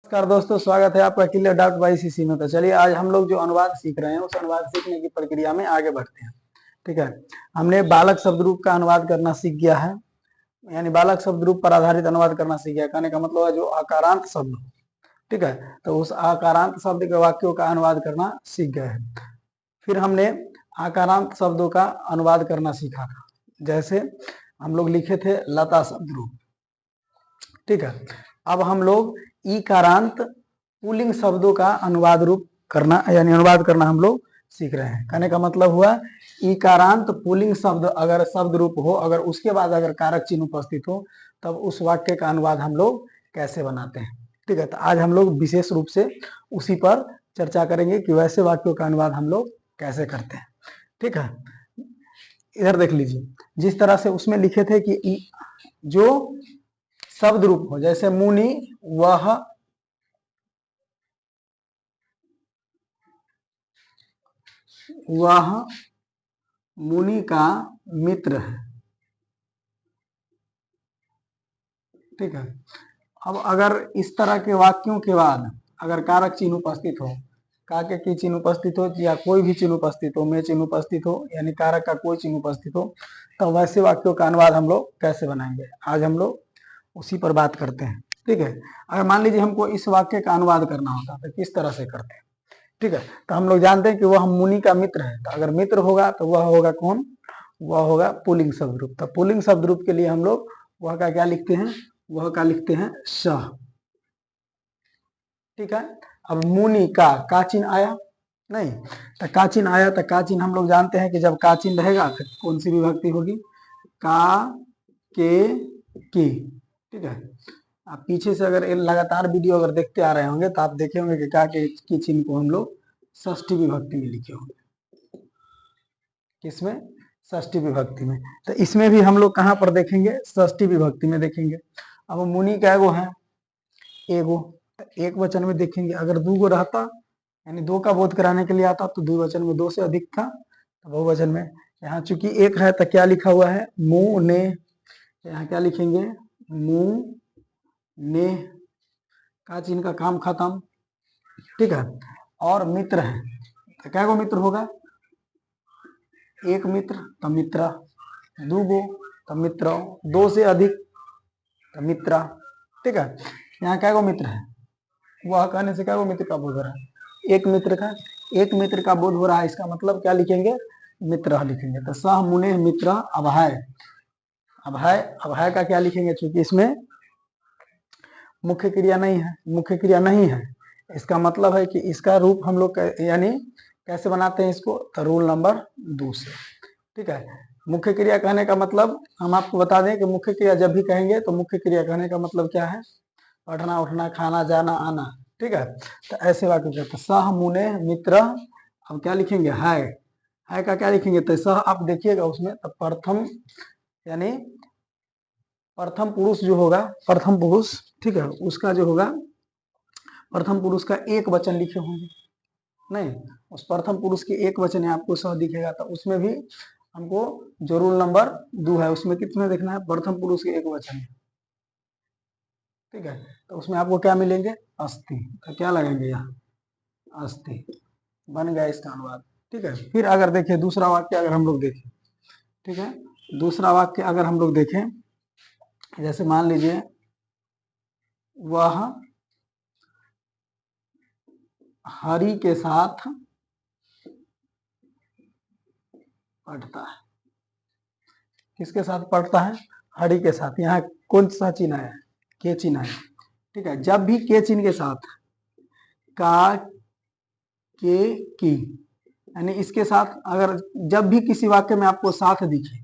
नमस्कार दोस्तों, स्वागत है आपका क्लियर डाउट बाई सीसी में। तो चलिए आज हम लोग जो अनुवाद सीख रहे हैं उस अनुवाद सीखने की प्रक्रिया में आगे बढ़ते हैं। ठीक है, हमने बालक शब्द रूप का अनुवाद करना सीख गया है, यानी बालक शब्द रूप पर आधारित अनुवाद करना सीख गया। कहने का मतलब है जो आकारांत शब्द, ठीक है, तो उस आकारांत शब्द के वाक्यों का अनुवाद करना सीख गए हैं। फिर हमने आकारांत शब्दों का अनुवाद करना सीखा था, जैसे हम लोग लिखे थे लता शब्द रूप। ठीक है, अब हम लोग ईकारांत पुल्लिंग शब्दों का अनुवाद रूप करना यानी अनुवाद करना हम लोग सीख रहे हैं। कहने का मतलब हुआ ईकारांत पुल्लिंग शब्द अगर शब्द रूप हो, अगर उसके बाद अगर कारक चिन्ह उपस्थित हो, तब उस वाक्य का अनुवाद हम लोग कैसे बनाते हैं। ठीक है, तो आज हम लोग विशेष रूप से उसी पर चर्चा करेंगे कि वैसे वाक्यों का अनुवाद हम लोग कैसे करते हैं। ठीक है, इधर देख लीजिए, जिस तरह से उसमें लिखे थे कि जो शब्द रूप हो, जैसे मुनि वह मुनि का मित्र है। ठीक है, अब अगर इस तरह के वाक्यों के बाद अगर कारक चिन्ह उपस्थित हो, काके की चिन्ह उपस्थित हो या कोई भी चिन्ह उपस्थित हो, में चिन्ह उपस्थित हो, यानी कारक का कोई चिन्ह उपस्थित हो, तो वैसे वाक्यों का अनुवाद हम लोग कैसे बनाएंगे, आज हम लोग उसी पर बात करते हैं। ठीक है, अगर मान लीजिए हमको इस वाक्य का अनुवाद करना होता तो किस तरह से करते हैं। ठीक है, तो हम लोग जानते हैं कि वह मुनि का मित्र है, तो अगर मित्र होगा तो वह होगा कौन, वह होगा पुल्लिंग शब्द रूप। तो पुल्लिंग शब्द रूप के लिए हम लोग वह का क्या लिखते हैं, वह का लिखते हैं सह। ठीक है, अब मुनि का चिन्ह आया नहीं, तो का चिन्ह आया, तो का चिन्ह हम लोग जानते हैं कि जब का चिन्ह रहेगा तो कौन सी विभक्ति होगी, का के की। ठीक है, आप पीछे से अगर लगातार वीडियो अगर देखते आ रहे होंगे तो आप देखे होंगे कि का के की चिन्ह को हम लोग षष्ठी विभक्ति में लिखे होंगे। किसमें, षष्ठी विभक्ति में। तो इसमें भी हम लोग कहाँ पर देखेंगे, षष्ठी विभक्ति में देखेंगे। अब मुनि का एगो है, एगो, एक वचन में देखेंगे। अगर दो गो रहता यानी दो का बोध कराने के लिए आता तो द्विवचन में दो से अधिक था, तो बहुवचन में। यहाँ चूंकि एक है तो क्या लिखा हुआ है, मुंह ने, यहाँ क्या लिखेंगे, मुंह ने, का चिन्ह का काम खत्म। ठीक है, और मित्र है, तो क्या गो मित्र होगा, एक मित्र तो मित्र, दो गो तो मित्र, दो से अधिक तो मित्रा। ठीक है, यहाँ क्या गो मित्र है, वह कहने से क्या गो मित्र का बोध हो रहा है, एक मित्र का, एक मित्र का बोध हो रहा है, इसका मतलब क्या लिखेंगे, मित्र लिखेंगे। तो सह मुने मित्र अभय, अभय, अभय का क्या लिखेंगे, चूंकि इसमें मुख्य क्रिया नहीं है, मुख्य क्रिया नहीं है, इसका मतलब है कि इसका रूप हम लोग यानी कैसे बनाते हैं इसको, तो रूल नंबर 2 से। ठीक है, मुख्य क्रिया कहने का मतलब हम आपको बता दें कि मुख्य क्रिया जब भी कहेंगे तो मुख्य क्रिया कहने का मतलब क्या है, पढ़ना उठना खाना जाना आना। ठीक है, तो ऐसे वाक्य कहते हैं सह मुने मित्र। अब क्या लिखेंगे, है का क्या लिखेंगे, तो सह आप देखिएगा उसमें, तो प्रथम यानी प्रथम पुरुष जो होगा, प्रथम पुरुष, ठीक है, उसका जो होगा प्रथम पुरुष का एक वचन लिखे होंगे, नहीं, उस प्रथम पुरुष के एक वचन है आपको सह दिखेगा, तो उसमें भी हमको जो रूल नंबर 2 है उसमें कितने देखना है, प्रथम पुरुष के एक वचन है। ठीक है, तो उसमें आपको क्या मिलेंगे, अस्थि, तो क्या लगेंगे यहाँ, अस्थि, बन गया इसका अनुवाद। ठीक है, फिर अगर देखिए दूसरा वाक्य अगर हम लोग देखें, ठीक है, दूसरा वाक्य अगर हम लोग देखें, जैसे मान लीजिए वह हरि के साथ पढ़ता है, किसके साथ पढ़ता है, हरि के साथ। यहाँ कौन सा चिन्ह है, के चिन्ह है। ठीक है, जब भी के चिन्ह के साथ का के की, यानी इसके साथ अगर जब भी किसी वाक्य में आपको साथ दिखे,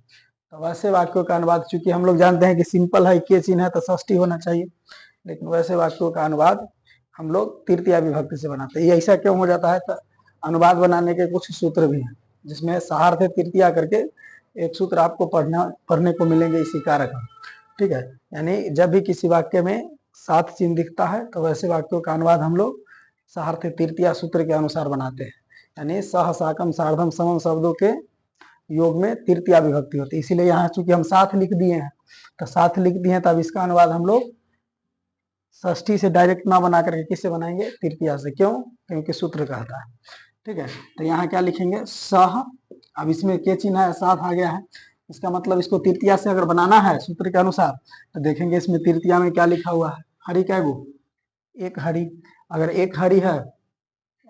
तो वैसे वाक्यों का अनुवाद, चूंकि हम लोग जानते हैं कि सिंपल है, के चिन्ह है तो षष्ठी होना चाहिए, लेकिन वैसे वाक्यों का अनुवाद हम लोग तृतीया विभक्ति से बनाते हैं। ये ऐसा क्यों हो जाता है, तो अनुवाद बनाने के कुछ सूत्र भी हैं, जिसमें सहार्थ तृतीया करके एक सूत्र आपको पढ़ने को मिलेंगे इसी कारक। ठीक है, यानी जब भी किसी वाक्य में सात चिन्ह दिखता है तो वैसे वाक्यों का अनुवाद हम लोग सहार्थ तृतीया सूत्र के अनुसार बनाते हैं, यानी सह साकम सार्धम समम शब्दों के योग में तृतीया विभक्ति होती है। इसीलिए यहाँ चूंकि हम साथ लिख दिए हैं, तो साथ लिख दिए हैं, तब इसका अनुवाद हम लोग षष्ठी से डायरेक्ट ना बना करके किससे बनाएंगे, तृतीया से। क्यों? क्योंकि सूत्र कहता है। ठीक है, तो यहाँ क्या लिखेंगे, सह। अब इसमें के चिन्ह है, साथ आ गया है, इसका मतलब इसको तृतीया से अगर बनाना है सूत्र के अनुसार, तो देखेंगे इसमें तृतीया में क्या लिखा हुआ है, हरि कै गो, एक हरि। अगर एक हरि है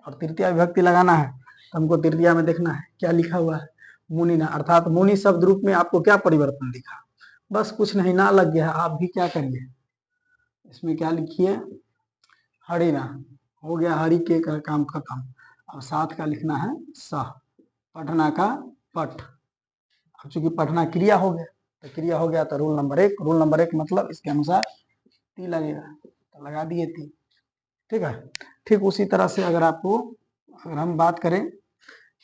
और तृतीया विभक्ति लगाना है तो हमको तृतीया में देखना है क्या लिखा हुआ है, मुनि ना, अर्थात मुनि शब्द रूप में आपको क्या परिवर्तन दिखा, बस कुछ नहीं, ना लग गया। आप भी क्या करिए, इसमें क्या लिखिए, हरि ना, हो गया हरि के का काम खत्म। अब साथ का लिखना है सह, पढ़ना का पठ। अब चूंकि पढ़ना क्रिया हो गया, तो क्रिया हो गया तो रूल नंबर 1, रूल नंबर 1 मतलब इसके अनुसार ती लगेगा, तो लगा दिए ती। ठीक है, ठीक उसी तरह से अगर आपको, अगर हम बात करें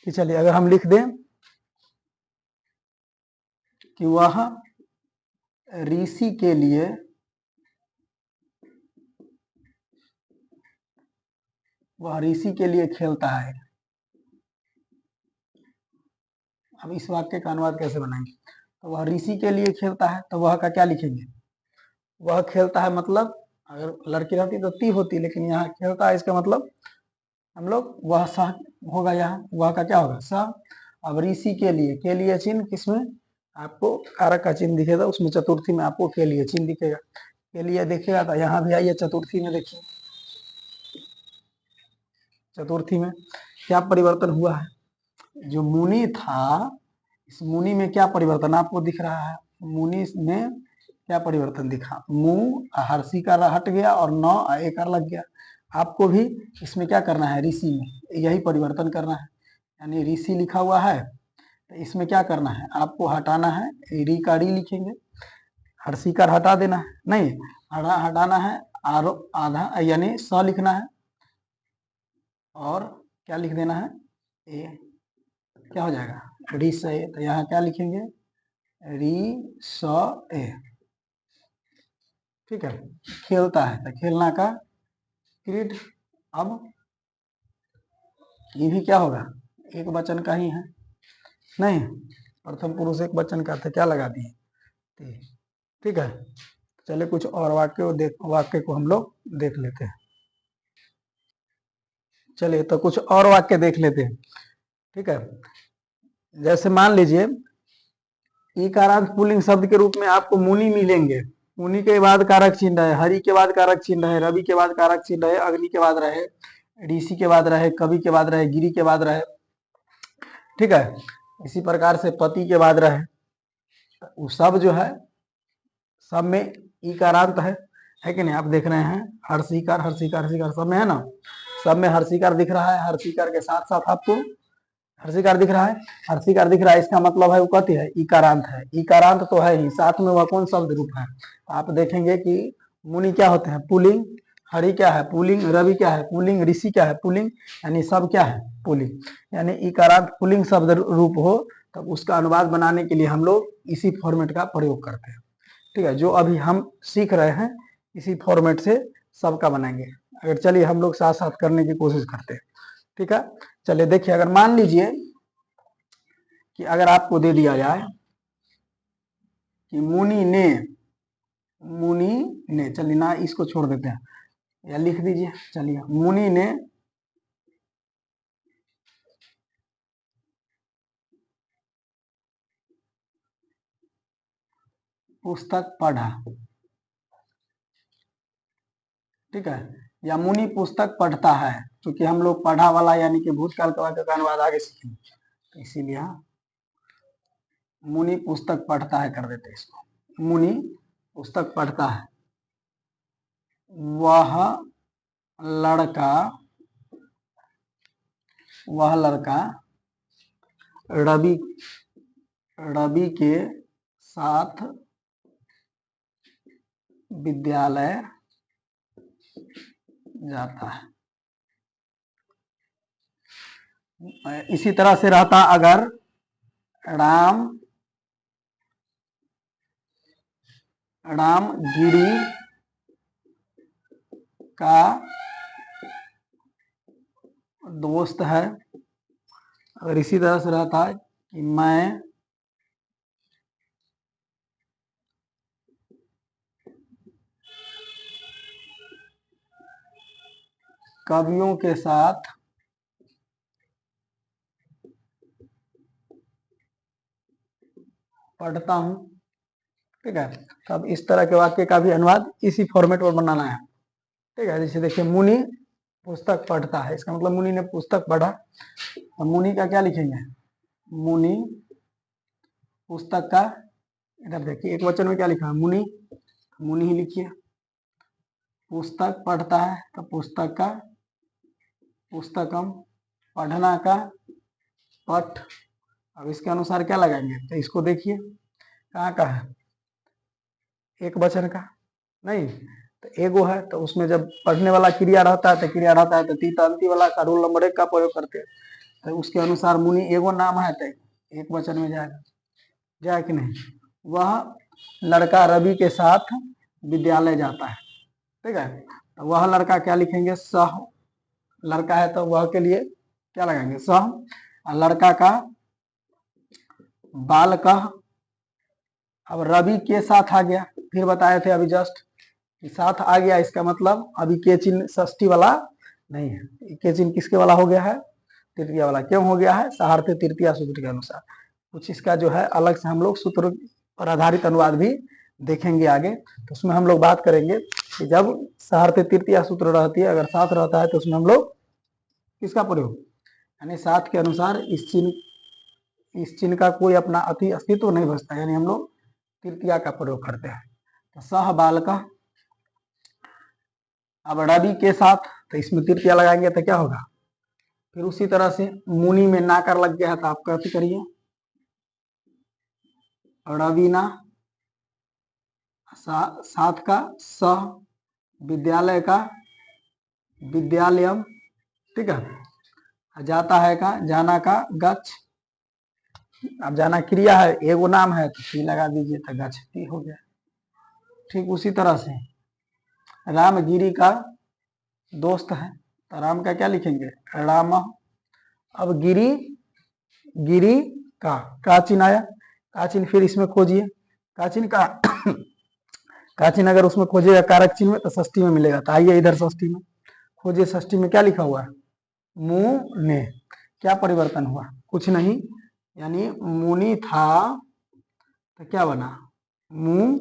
कि चलिए अगर हम लिख दें कि वह ऋषि के लिए खेलता है। अब इस वाक्य का अनुवाद कैसे बनाएंगे, तो वह ऋषि के लिए खेलता है, तो वह का क्या लिखेंगे, वह खेलता है मतलब, अगर लड़की रहती तो ती होती, लेकिन यहाँ खेलता है, इसका मतलब हम लोग वह सह होगा, यहाँ वह का क्या होगा, सह। अब ऋषि के लिए चिन्ह किसमें, आपको कारक का चिन्ह दिखेगा, उसमें चतुर्थी में आपको के लिए चिन्ह दिखेगा, के लिए दिखेगा। तो यहाँ भी आइए चतुर्थी में देखिए, चतुर्थी में क्या परिवर्तन हुआ है, जो मुनि था, इस मुनि में क्या परिवर्तन आपको दिख रहा है, मुनि में क्या परिवर्तन दिखा, मुंह हर्षी का हट गया और नौ एकार लग गया। आपको भी इसमें क्या करना है, ऋषि में यही परिवर्तन करना है, यानी ऋषि लिखा हुआ है, तो इसमें क्या करना है, आपको हटाना है, री का री लिखेंगे, हर्षी का हटा देना है, नहीं हटाना है, आरो आधा यानी स लिखना है, और क्या लिख देना है, ए, क्या हो जाएगा, री स ए। तो यहाँ क्या लिखेंगे, री स ए। ठीक है, खेलता है तो खेलना का क्रीड। अब ये भी क्या होगा, एक वचन का ही है, नहीं प्रथम पुरुष एक वचन का, था क्या लगा दिए। ठीक है, चलिए कुछ और वाक्य को हम लोग देख लेते हैं। चलिए तो कुछ और वाक्य देख लेते हैं। ठीक है, जैसे मान लीजिए इकारांत पुल्लिंग शब्द के रूप में आपको मुनि मिलेंगे, मुनि के बाद कारक चिन्ह रहे, हरि के बाद कारक चिन्ह रहे, रवि के बाद कारक चिन्ह रहे, अग्नि के बाद रहे, ऋषि के बाद रहे, कवि के बाद रहे, गिरी के बाद रहे। ठीक है, इसी प्रकार से पति के बाद रहे, वो सब जो है सब में इकारांत है कि नहीं, आप देख रहे हैं हर्षिकार हर्षिकार हर्षिकार सब में है ना, सब में हर्षिकार दिख रहा है, हर्षिकार के साथ साथ आपको हर्षिकार दिख रहा है, हर्षिकार दिख रहा है, इसका मतलब है वो कहती है इकारांत है, इकारांत तो है ही, साथ में वह कौन शब्द रूप है, आप देखेंगे कि मुनि क्या होते हैं पुलिंग, हरि क्या है पुलिंग, रवि क्या है पुलिंग, ऋषि क्या है पुलिंग, यानी सब क्या है पुलिंग, यानी इकारांत पुलिंग शब्द रूप हो तब उसका अनुवाद बनाने के लिए हम लोग इसी फॉर्मेट का प्रयोग करते हैं। ठीक है, जो अभी हम सीख रहे हैं इसी फॉर्मेट से सबका बनाएंगे। अगर चलिए हम लोग साथ साथ करने की कोशिश करते हैं। ठीक है, चलिए देखिए, अगर मान लीजिए कि अगर आपको दे दिया जाए कि मुनि ने, चलिए ना इसको छोड़ देते हैं, या लिख दीजिए, चलिए मुनि ने पुस्तक पढ़ा। ठीक है, या मुनि पुस्तक पढ़ता है, क्योंकि हम लोग पढ़ा वाला यानी कि भूतकाल का वाक्य का अनुवाद आगे सीखेंगे, इसीलिए मुनि पुस्तक पढ़ता है कर देते इसको, मुनि पुस्तक पढ़ता है, वह लड़का रवि रवि के साथ विद्यालय जाता है। इसी तरह से रहता अगर राम गिरी का दोस्त है, अगर इसी तरह से रहता है कि मैं कवियों के साथ पढ़ता हूं। ठीक है, तो अब इस तरह के वाक्य का भी अनुवाद इसी फॉर्मेट पर बनाना है। ठीक है, जैसे देखिए मुनि पुस्तक पढ़ता है, इसका मतलब मुनि ने पुस्तक पढ़ा, तो मुनि का क्या लिखेंगे, मुनि पुस्तक का, इधर देखिए एक वचन में क्या लिखा है, मुनि, मुनि ही लिखिए। पुस्तक पढ़ता है तो पुस्तक का, पुस्तकम, पढ़ना का पठ। अब इसके अनुसार क्या लगाएंगे, तो इसको देखिए कहाँ का है, एक वचन का नहीं, तो एगो है, तो उसमें जब पढ़ने वाला क्रिया रहता है तो क्रिया रहता है तो तीतांती वाला का रूल नंबर 1 का प्रयोग करते हैं, तो उसके अनुसार मुनि एगो नाम है तो एक वचन में जाएगा, जाए कि नहीं। वह लड़का रवि के साथ विद्यालय जाता है। ठीक है, तो वह लड़का क्या लिखेंगे, सह, लड़का है तो वह के लिए क्या लगाएंगे, सह, और लड़का का बालकः। अब रवि के साथ आ गया, फिर बताए थे अभी जस्ट कि साथ आ गया, इसका मतलब अभी के चिन्ह षष्ठी वाला नहीं है, के चिन्ह किसके वाला हो गया है, तृतीय वाला। क्यों हो गया है, सहार्थ तृतीया सूत्र के अनुसार। कुछ इसका जो है अलग से हम लोग सूत्र पर आधारित अनुवाद भी देखेंगे आगे, तो उसमें हम लोग बात करेंगे कि जब सहार्थ तृतीया सूत्र रहती है, अगर साथ रहता है तो उसमें हम लोग किसका प्रयोग, यानी साथ के अनुसार इस चिन्ह का कोई अपना अति अस्तित्व नहीं बचता, यानी हम लोग तृतीया का प्रयोग करते हैं। तो सह बालक, अब रवि के साथ, तो इसमें तृतीया लगाएंगे तो क्या होगा, फिर उसी तरह से मुनि में नाकर लग गया है तो आप कैसे करिए, रवीना, साथ का सह, विद्यालय का विद्यालयम। ठीक है, जाता है का, जाना का गच्छ। अब जाना क्रिया है, एगो नाम है तो ती लगा दीजिए तो गच्छति हो गया। ठीक उसी तरह से राम गिरी का दोस्त है, तो राम का क्या लिखेंगे, राम। अब गिरी, गिरी का चिन्ह आया, का चिन्ह फिर इसमें खोजिए, का चिन्ह का का चिन्ह अगर उसमें खोजिएगा कारक चिन्ह में तो षष्ठी में मिलेगा, तो आइए इधर षष्ठी में खोजिए, षष्ठी में क्या लिखा हुआ है, मुंह ने, क्या परिवर्तन हुआ, कुछ नहीं, यानी मुनि था तो क्या बना, मुंह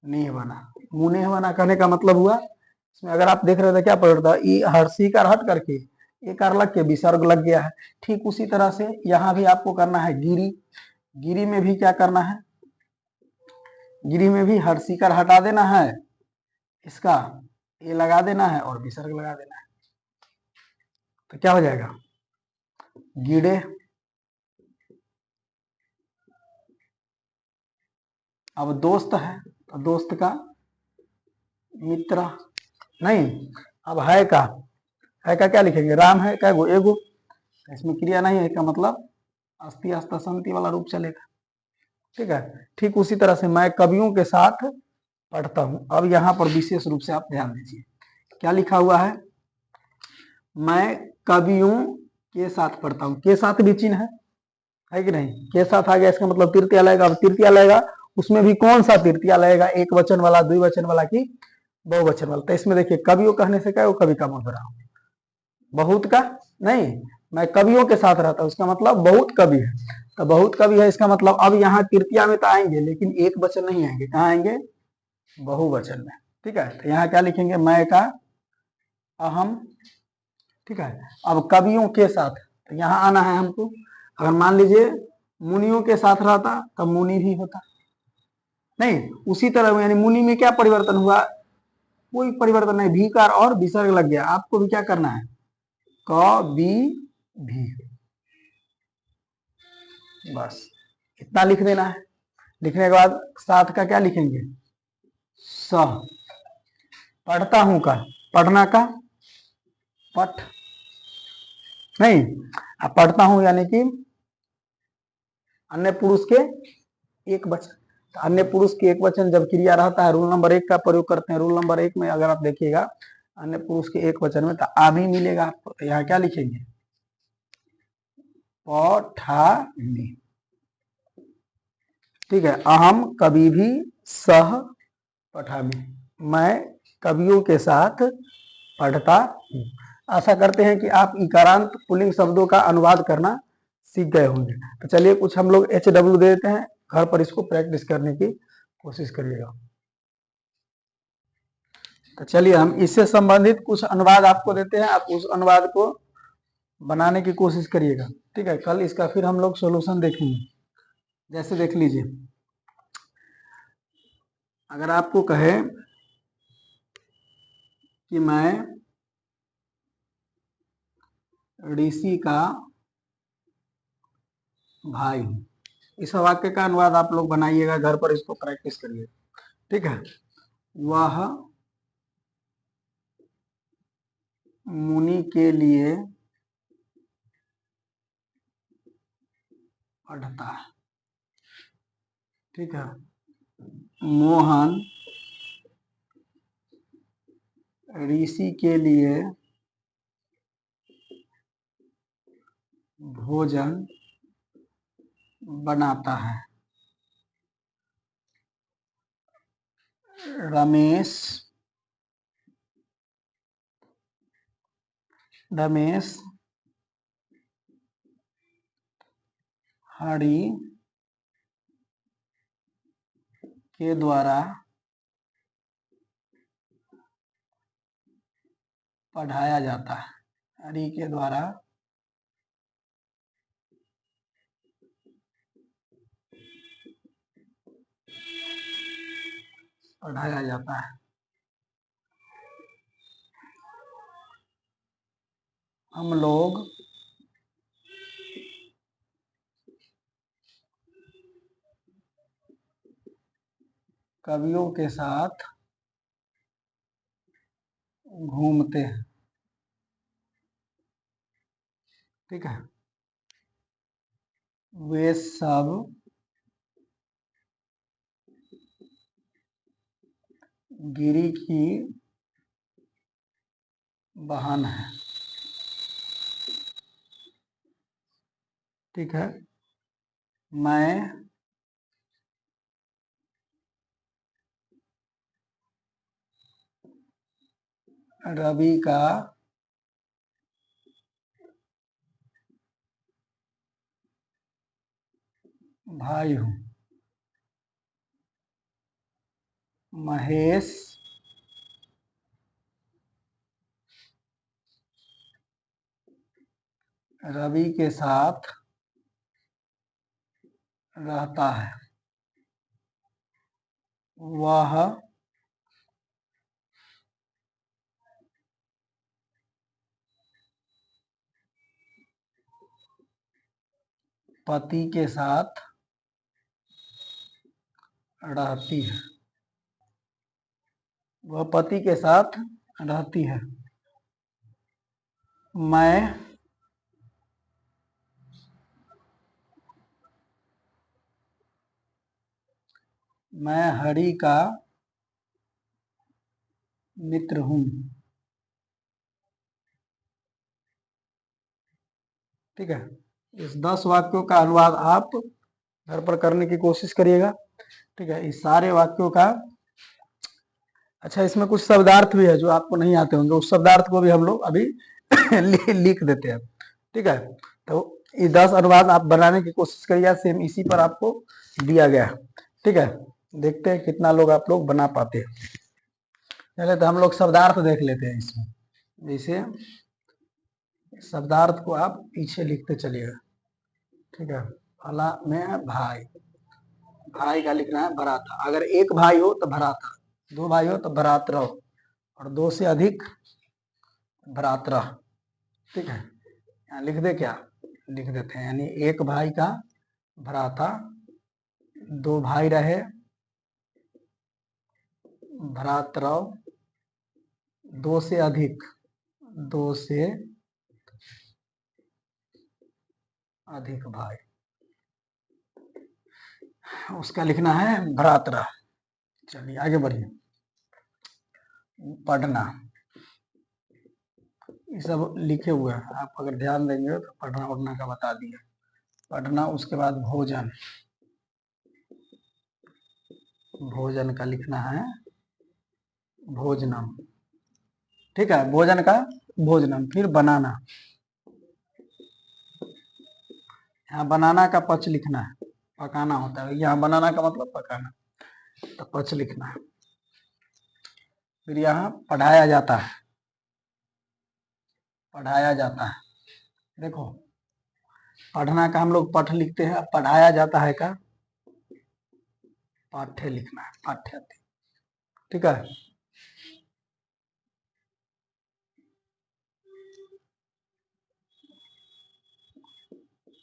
ने बना। मुंह ने बना कहने का मतलब हुआ, इसमें अगर आप देख रहे थे क्या परिवर्तन, ई हर्षी का हट करके एक लग के विसर्ग लग गया है। ठीक उसी तरह से यहाँ भी आपको करना है गिरी, गिरी में भी क्या करना है, गिरी में भी हर्षी का हटा देना है, इसका ये लगा देना है और विसर्ग लगा देना है, तो क्या हो जाएगा, गिड़े। अब दोस्त है तो दोस्त का मित्र नहीं, अब है का क्या लिखेंगे, राम है क्या गो, एगो, इसमें क्रिया नहीं है, का मतलब अस्ति अस्ति वाला रूप चलेगा। ठीक है, ठीक उसी तरह से मैं कवियों के साथ पढ़ता हूं। अब यहाँ पर विशेष रूप से आप ध्यान दीजिए क्या लिखा हुआ है, मैं कवियों के साथ पढ़ता हूं, के साथ भी चिन्ह है कि नहीं, के साथ आ गया, इसका मतलब तृतीया लगेगा। अब तृतीया लगेगा, उसमें भी कौन सा तृतीया लगेगा, एक वचन वाला, द्विवचन वाला की बहुवचन वाला। तो इसमें देखिए कवियों कहने से क्या है, वो कवि का मुद्रा, बहुत का नहीं, मैं कवियों के साथ रहता हूं, उसका मतलब बहुत कवि है, तो बहुत कवि है, इसका मतलब अब यहाँ तृतीया में तो आएंगे लेकिन एक वचन नहीं आएंगे, कहाँ आएंगे, बहुवचन में। ठीक है, तो यहाँ क्या लिखेंगे, मैं का अहम। ठीक है, अब कवियों के साथ, तो यहाँ आना है हमको, अगर मान लीजिए मुनियों के साथ रहता तो मुनि भी होता, नहीं उसी तरह यानी मुनि में क्या परिवर्तन हुआ, कोई परिवर्तन नहीं, भीकार और विसर्ग लग गया। आपको भी क्या करना है, क बी भी, बस इतना लिख देना है। लिखने के बाद साथ का क्या लिखेंगे, स, पढ़ता हूं का, पढ़ना का पठ नहीं, अब पढ़ता हूं यानी कि अन्य पुरुष के एक वचन, तो अन्य पुरुष के एक वचन जब क्रिया रहता है रूल नंबर 1 का प्रयोग करते हैं। रूल नंबर 1 में अगर आप देखिएगा अन्य पुरुष के एक वचन में तो आमी मिलेगा आपको, तो यहाँ क्या लिखेंगे, पठामी। ठीक है, अहम कभी भी सह पठामी, मैं कवियों के साथ पढ़ता हूँ। आशा करते हैं कि आप इकारांत पुल्लिंग शब्दों का अनुवाद करना सीख गए होंगे। तो चलिए कुछ हम लोग HW दे देते हैं, घर पर इसको प्रैक्टिस करने की कोशिश करिएगा। तो चलिए हम इससे संबंधित कुछ अनुवाद आपको देते हैं, आप उस अनुवाद को बनाने की कोशिश करिएगा। ठीक है, कल इसका फिर हम लोग सॉल्यूशन देखेंगे। जैसे देख लीजिए, अगर आपको कहे कि मैं ऋषि का भाई हूं, इस वाक्य का अनुवाद आप लोग बनाइएगा, घर पर इसको प्रैक्टिस करिए। ठीक है, वह मुनि के लिए पढ़ता है। ठीक है, मोहन ऋषि के लिए भोजन बनाता है। रमेश हरि के द्वारा पढ़ाया जाता है। हरि के द्वारा पढ़ाया जाता है। हम लोग कवियों के साथ घूमते हैं। ठीक है, वे सब गिरी की बहन है। ठीक है, मैं रवि का भाई हूं। महेश रवि के साथ रहता है। वह पति के साथ रहती है। वह पति के साथ रहती है। मैं हरि का मित्र हूं। ठीक है, इस 10 वाक्यों का अनुवाद आप घर पर करने की कोशिश करिएगा। ठीक है, इस सारे वाक्यों का, अच्छा इसमें कुछ शब्दार्थ भी है जो आपको नहीं आते होंगे, उस शब्दार्थ को भी हम लोग अभी लिख देते हैं। ठीक है, तो ये 10 अनुवाद आप बनाने की कोशिश करिए, सेम इसी पर आपको दिया गया है। ठीक है, देखते हैं कितना लोग आप लोग बना पाते हैं। पहले तो हम लोग शब्दार्थ देख लेते हैं इसमें। जैसे शब्दार्थ को आप पीछे लिखते चलिएगा। ठीक है, फला में भाई, भाई का लिखना है भराता। अगर एक भाई हो तो भराता, 2 भाई हो तो भरात्र, और 2 से अधिक भरात्र। ठीक है, यहाँ लिख दे, क्या लिख देते हैं, यानी एक भाई का भराता, 2 भाई रहे भरात्र, 2 से अधिक, 2 से अधिक भाई, उसका लिखना है भरात्रा। चलिए आगे बढ़िए। पढ़ना, ये सब लिखे हुए हैं, आप अगर ध्यान देंगे तो पढ़ना उड़ना का बता दिया। पढ़ना, उसके बाद भोजन, भोजन का लिखना है भोजनम। ठीक है, भोजन का भोजनम, फिर बनाना, यहाँ बनाना का पच लिखना है, पकाना होता है, यहाँ बनाना का मतलब पकाना, तो पच लिखना है। फिर यहाँ पढ़ाया जाता है, पढ़ाया जाता है, देखो पढ़ना का हम लोग पठ लिखते हैं, पढ़ाया जाता है का पाठ्य लिखना है, पाठ्य, ठीक है।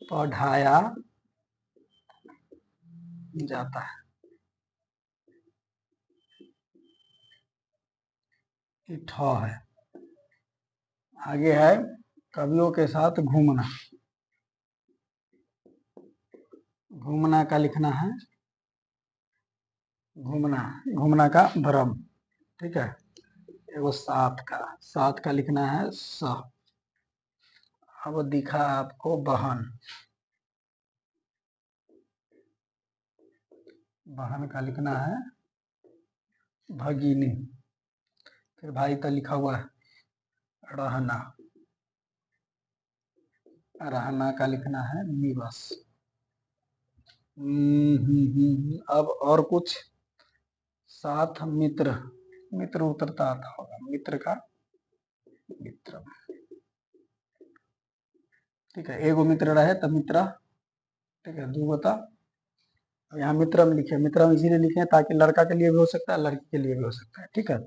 पढ़ाया जाता है, ठ है। आगे है कवियों के साथ घूमना, घूमना का लिखना है घूमना, घूमना का भ्रम, ठीक है। एगो साथ का लिखना है स। अब दिखा आपको बहन, बहन का लिखना है भगिनी। फिर भाई का लिखा हुआ है रहना, रहना का लिखना है निवास। अब और कुछ, साथ मित्र, मित्र उतरता आता होगा, मित्र का मित्र, ठीक है। एगो मित्र रहे तो मित्र, ठीक है। दो बता, यहाँ मित्रम लिखे, मित्रम इसीलिए लिखे हैं ताकि लड़का के लिए भी हो सकता है, लड़की के लिए भी हो सकता है, ठीक है।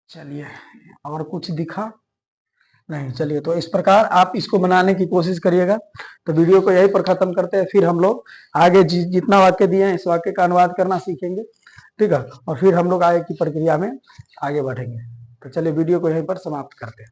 चलिए, और कुछ दिखा नहीं, चलिए तो इस प्रकार आप इसको बनाने की कोशिश करिएगा। तो वीडियो को यहीं पर खत्म करते हैं, फिर हम लोग आगे जितना वाक्य दिए हैं इस वाक्य का अनुवाद करना सीखेंगे, ठीक है। और फिर हम लोग आगे की प्रक्रिया में आगे बढ़ेंगे। तो चलिए वीडियो को यहीं पर समाप्त करते हैं।